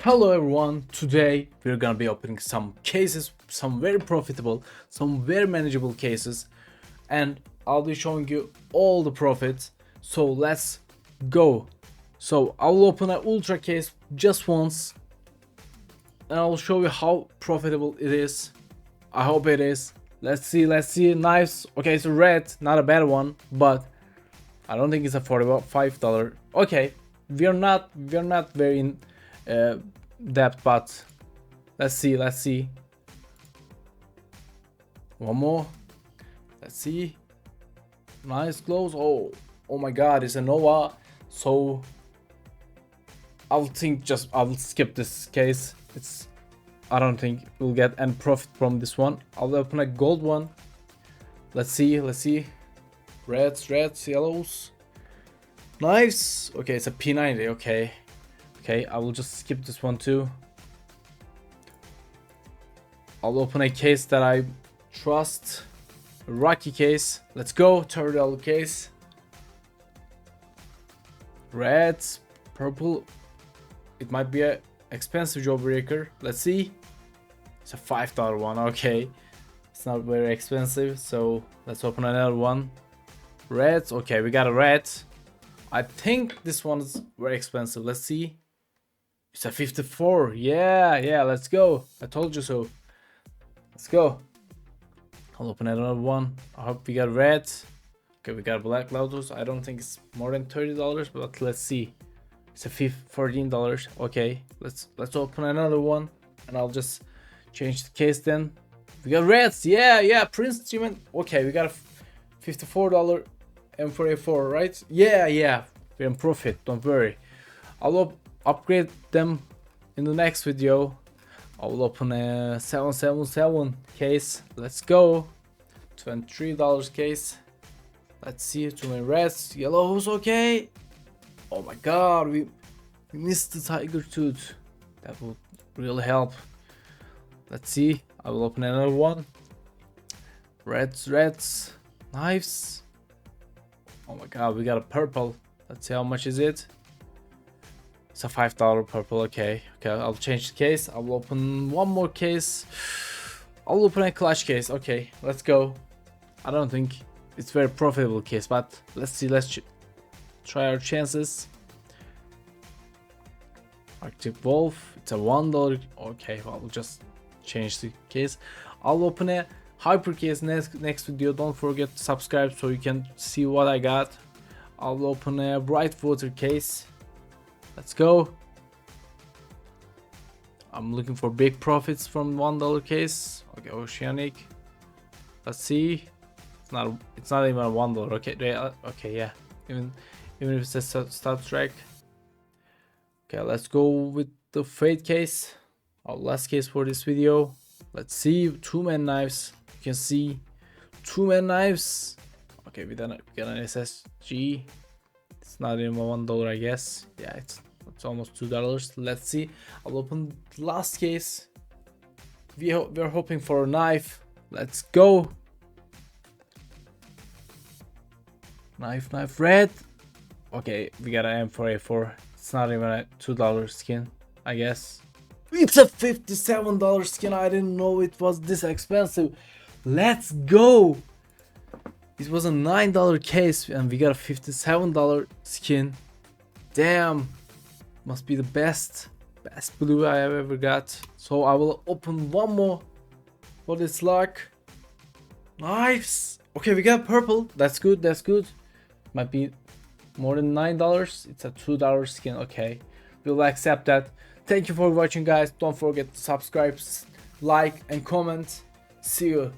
Hello everyone, today we're gonna be opening some cases, some very profitable, some very manageable cases, and I'll be showing you all the profits. So let's go. So I'll open an ultra case just once and I'll show you how profitable it is. I hope it is. Let's see. Knives. Okay, it's a red, not a bad one, but I don't think it's a $45. Okay, we're not very in depth, but let's see. One more. Let's see. Nice close. Oh my god, it's a Nova. So I'll skip this case. I don't think we'll get any profit from this one. I'll open a gold one. Let's see. Reds, yellows. Nice. Okay, it's a P90. Okay, I will just skip this one too. I'll open a case that I trust. A Rocky case. Let's go. $30 case. Reds, purple. It might be a expensive jawbreaker. Let's see. It's a $5 one. Okay, it's not very expensive, so let's open another one. Reds. Okay, we got a red. I think this one is very expensive. Let's see. It's a 54. Yeah, let's go. I told you so. Let's go. I'll open another one. I hope we got red. Okay, we got Black Lotus. I don't think it's more than $30, but let's see. It's a $14. Okay, let's open another one, and I'll just change the case then. We got reds. Yeah, Prince Achievement. Okay, we got a $54 M4A4, right? Yeah, we're in profit. Don't worry. I'll upgrade them in the next video. I'll open a 777 case. Let's go. $23 case. Let's see. Too many reds, yellows. Okay. Oh my god, we missed the tiger tooth. That would really help. Let's see. I will open another one. Reds, knives. Oh my god, we got a purple. Let's see how much is it. It's a $5 purple. Okay, I'll change the case. I'll open one more case. I'll open a clutch case. Okay, let's go. I don't think it's very profitable case, but let's see. Let's try our chances. Arctic Wolf. It's a $1. Okay, well, I'll just change the case. I'll open a hyper case next video. Don't forget to subscribe so you can see what I got. I'll open a bright water case. Let's go. I'm looking for big profits from $1 case. Okay, Oceanic. Let's see. It's not even a $1. Okay, yeah. Even if it's a Star Trek. Okay, let's go with the Fate case. Our last case for this video. Let's see. Two-man knives. You can see two-man knives. Okay, we got an SSG. It's not even $1, I guess. Yeah, it's almost $2. Let's see. I'll open the last case. We're hoping for a knife. Let's go. Knife, red. Okay, we got an M4A4. It's not even a $2 skin, I guess. It's a $57 skin. I didn't know it was this expensive. Let's go. It was a $9 case and we got a $57 skin. Damn. Must be the best blue I have ever got. So I will open one more for this luck. Nice. Okay, we got purple. That's good. Might be more than $9. It's a $2 skin. Okay, we'll accept that. Thank you for watching, guys. Don't forget to subscribe, like, and comment. See you.